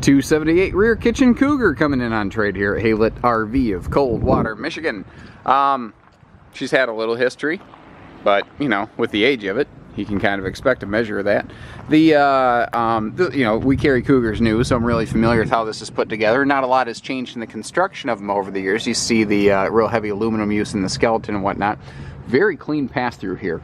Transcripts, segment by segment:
278 rear kitchen Cougar coming in on trade here at HaylettRV of Coldwater, Michigan. She's had a little history, but you know, with the age of it, you can kind of expect a measure of that. You know, we carry Cougars new, so I'm really familiar with how this is put together. Not a lot has changed in the construction of them over the years. You see the real heavy aluminum use in the skeleton and whatnot. Very clean pass through here.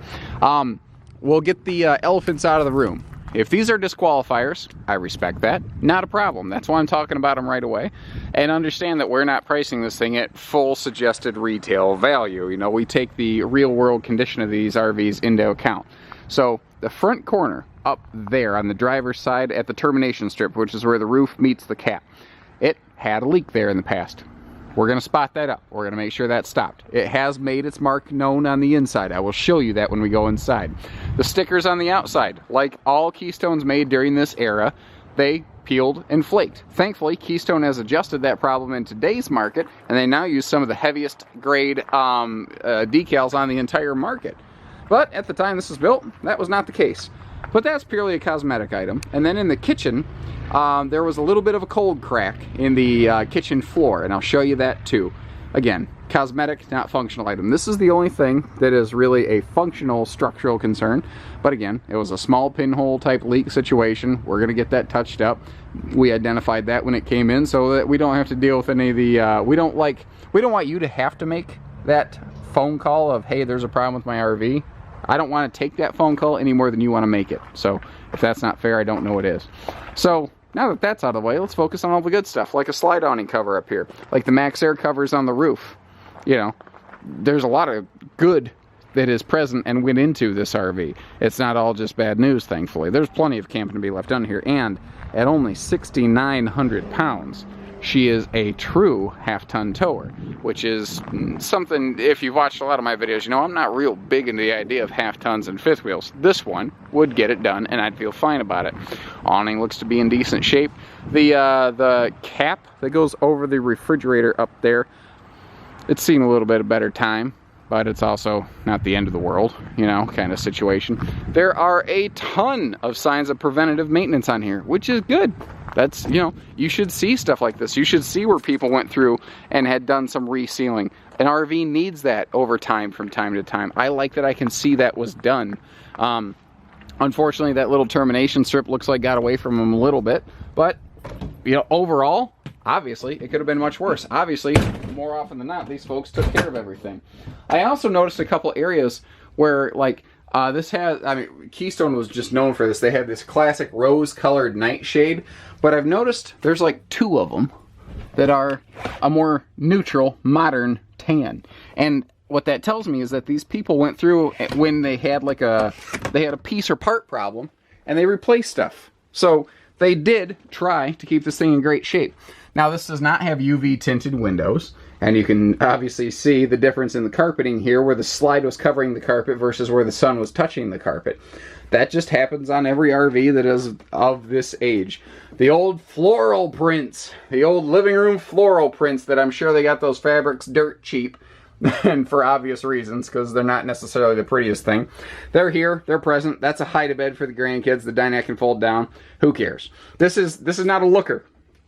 We'll get the elephants out of the room. If these are disqualifiers, I respect that. Not a problem. That's why I'm talking about them right away. And understand that we're not pricing this thing at full suggested retail value. You know, we take the real world condition of these RVs into account. So the front corner up there on the driver's side at the termination strip, which is where the roof meets the cap, it had a leak there in the past. We're going to spot that up. We're going to make sure that's stopped. It has made its mark known on the inside. I will show you that when we go inside. The stickers on the outside, like all Keystones made during this era, they peeled and flaked. Thankfully, Keystone has adjusted that problem in today's market, and they now use some of the heaviest grade decals on the entire market. But at the time this was built, that was not the case. But that's purely a cosmetic item. And then in the kitchen, there was a little bit of a cold crack in the kitchen floor, and I'll show you that too. Again, cosmetic, not functional item. This is the only thing that is really a functional structural concern. But again, it was a small pinhole type leak situation. We're gonna get that touched up. We identified that when it came in so that we don't have to deal with any of the, we don't want you to have to make that phone call of, hey, there's a problem with my RV. I don't want to take that phone call any more than you want to make it. So if that's not fair, I don't know what is. So now that that's out of the way, let's focus on all the good stuff, like a slide awning cover up here, like the Max Air covers on the roof. You know, there's a lot of good that is present and went into this RV. It's not all just bad news, thankfully. There's plenty of camping to be left done here, and at only 6,900 pounds, she is a true half-ton tower, which is something, if you've watched a lot of my videos, you know I'm not real big into the idea of half-tons and fifth wheels. This one would get it done, and I'd feel fine about it. Awning looks to be in decent shape. The cap that goes over the refrigerator up there, it's seen a little bit of better time, but it's also not the end of the world, you know, kind of situation. There are a ton of signs of preventative maintenance on here, which is good. That's, you know, you should see stuff like this. You should see where people went through and had done some resealing. An RV needs that over time from time to time. I like that I can see that was done. Unfortunately, that little termination strip looks like got away from them a little bit. But, you know, overall, obviously, it could have been much worse. Obviously, more often than not, these folks took care of everything. I also noticed a couple areas where, like, this has, I mean, Keystone was just known for this. They had this classic rose-colored nightshade, but I've noticed there's like two of them that are a more neutral, modern tan. And what that tells me is that these people went through when they had like a piece or part problem, and they replaced stuff. So they did try to keep this thing in great shape. Now, this does not have UV tinted windows, and you can obviously see the difference in the carpeting here, where the slide was covering the carpet versus where the sun was touching the carpet. That just happens on every RV that is of this age. The old floral prints, the old living room floral prints that I'm sure they got those fabrics dirt cheap, and for obvious reasons, because they're not necessarily the prettiest thing. They're here, they're present. That's a hide-a-bed for the grandkids. The dinette can fold down. Who cares? This is not a looker.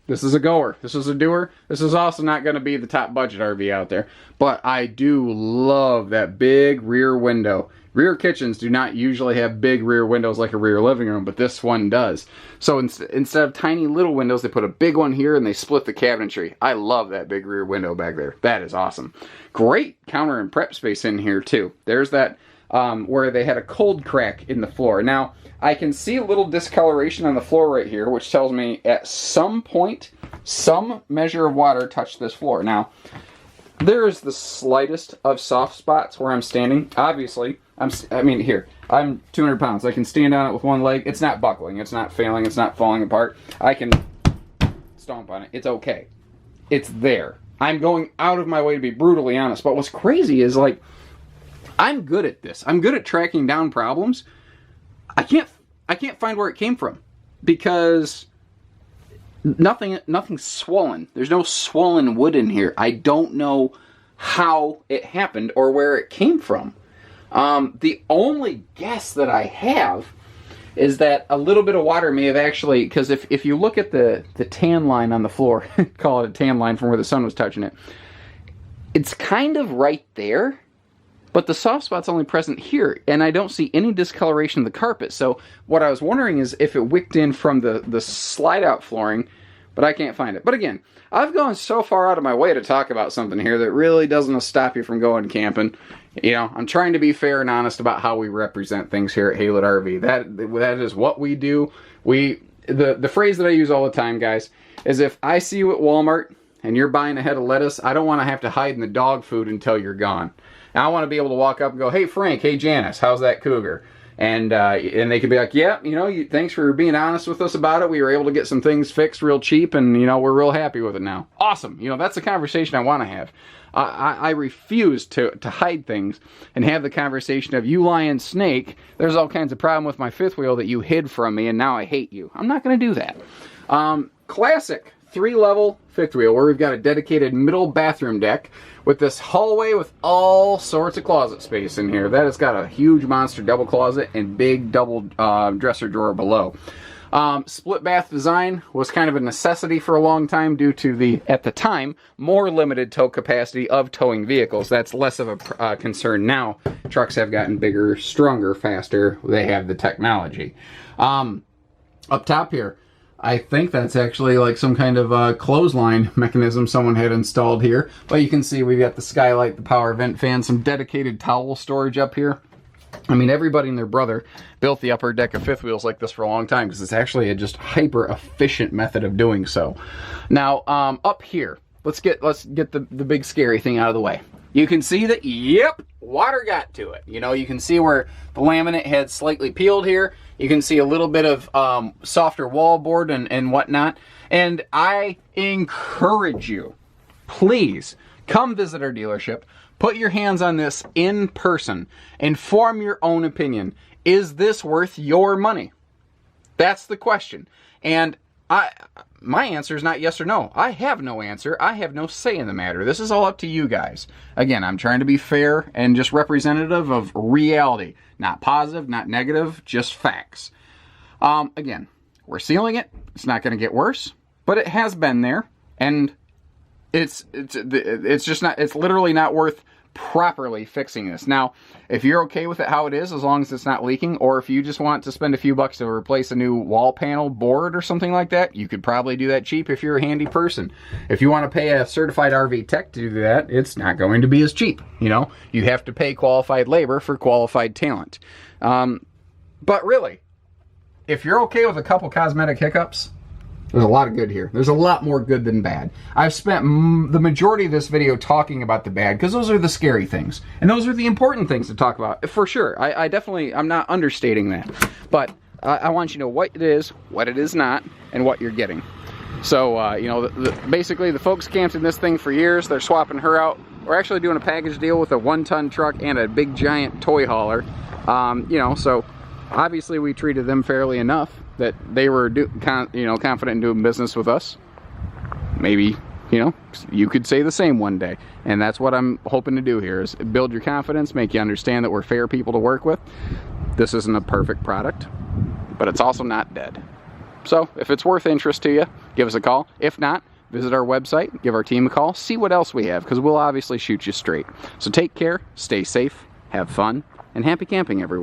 This is a goer. This is a doer. This is also not going to be the top budget RV out there. But I do love that big rear window. Rear kitchens do not usually have big rear windows like a rear living room, but this one does. So instead of tiny little windows, they put a big one here and they split the cabinetry. I love that big rear window back there. That is awesome. Great counter and prep space in here too. There's that where they had a cold crack in the floor. Now, I can see a little discoloration on the floor right here, which tells me at some point, some measure of water touched this floor. Now, there is the slightest of soft spots where I'm standing. Obviously, I mean, here, I'm 200 pounds. I can stand on it with one leg. It's not buckling. It's not failing. It's not falling apart. I can stomp on it. It's okay. It's there. I'm going out of my way to be brutally honest. But what's crazy is, like, I'm good at this. I'm good at tracking down problems. I can't find where it came from, because nothing's swollen. There's no swollen wood in here. I don't know how it happened or where it came from. The only guess that I have is that a little bit of water may have actually, because if you look at the tan line on the floor, call it a tan line from where the sun was touching it, it's kind of right there, but the soft spot's only present here, and I don't see any discoloration of the carpet. So what I was wondering is if it wicked in from the slide-out flooring, but I can't find it. But again, I've gone so far out of my way to talk about something here that really doesn't stop you from going camping. You know, I'm trying to be fair and honest about how we represent things here at HaylettRV. That is what we do. The phrase that I use all the time, guys, is if I see you at Walmart and you're buying a head of lettuce, I don't want to have to hide in the dog food until you're gone. Now, I want to be able to walk up and go, hey, Frank, hey, Janice, how's that cougar? And they could be like, yeah, you know, thanks for being honest with us about it. We were able to get some things fixed real cheap, and, you know, we're real happy with it now. Awesome. You know, that's the conversation I want to have. I refuse to hide things and have the conversation of, you lying snake, there's all kinds of problem with my fifth wheel that you hid from me, and now I hate you. I'm not going to do that. Classic 3-level fifth wheel where we've got a dedicated middle bathroom deck with this hallway with all sorts of closet space in here. That has got a huge monster double closet and big double dresser drawer below. Split bath design was kind of a necessity for a long time due to the, at the time, more limited tow capacity of towing vehicles. That's less of a concern now. Trucks have gotten bigger, stronger, faster. They have the technology. Up top here, I think that's actually like some kind of clothesline mechanism someone had installed here. But you can see we've got the skylight, the power vent fan, some dedicated towel storage up here. I mean, everybody and their brother built the upper deck of fifth wheels like this for a long time because it's actually a just hyper-efficient method of doing so. Now, up here, let's get the big scary thing out of the way. You can see that, yep, water got to it. You know, you can see where the laminate had slightly peeled here. You can see a little bit of softer wallboard and whatnot. And I encourage you, please, come visit our dealership. Put your hands on this in person and form your own opinion. Is this worth your money? That's the question. And my answer is not yes or no. I have no answer. I have no say in the matter. This is all up to you guys. Again, I'm trying to be fair and just representative of reality. Not positive, not negative, just facts. Again, we're sealing it. It's not going to get worse, but it has been there, and it's just not, it's literally not worth properly fixing this. Now, if you're okay with it how it is, as long as it's not leaking, or if you just want to spend a few bucks to replace a new wall panel board or something like that, you could probably do that cheap if you're a handy person. If you want to pay a certified RV tech to do that, it's not going to be as cheap. You know, you have to pay qualified labor for qualified talent. But really, if you're okay with a couple cosmetic hiccups, there's a lot of good here. There's a lot more good than bad. I've spent the majority of this video talking about the bad because those are the scary things. And those are the important things to talk about, for sure. I definitely, I'm not understating that. But I want you to know what it is not, and what you're getting. So, you know, basically the folks camped in this thing for years. They're swapping her out. We're actually doing a package deal with a 1-ton truck and a big giant toy hauler. You know, so obviously we treated them fairly enough that they were confident in doing business with us. Maybe, you know, you could say the same one day. And that's what I'm hoping to do here, is build your confidence, make you understand that we're fair people to work with. This isn't a perfect product, but it's also not dead. So if it's worth interest to you, give us a call. If not, visit our website, give our team a call, see what else we have, because we'll obviously shoot you straight. So take care, stay safe, have fun, and happy camping, everyone.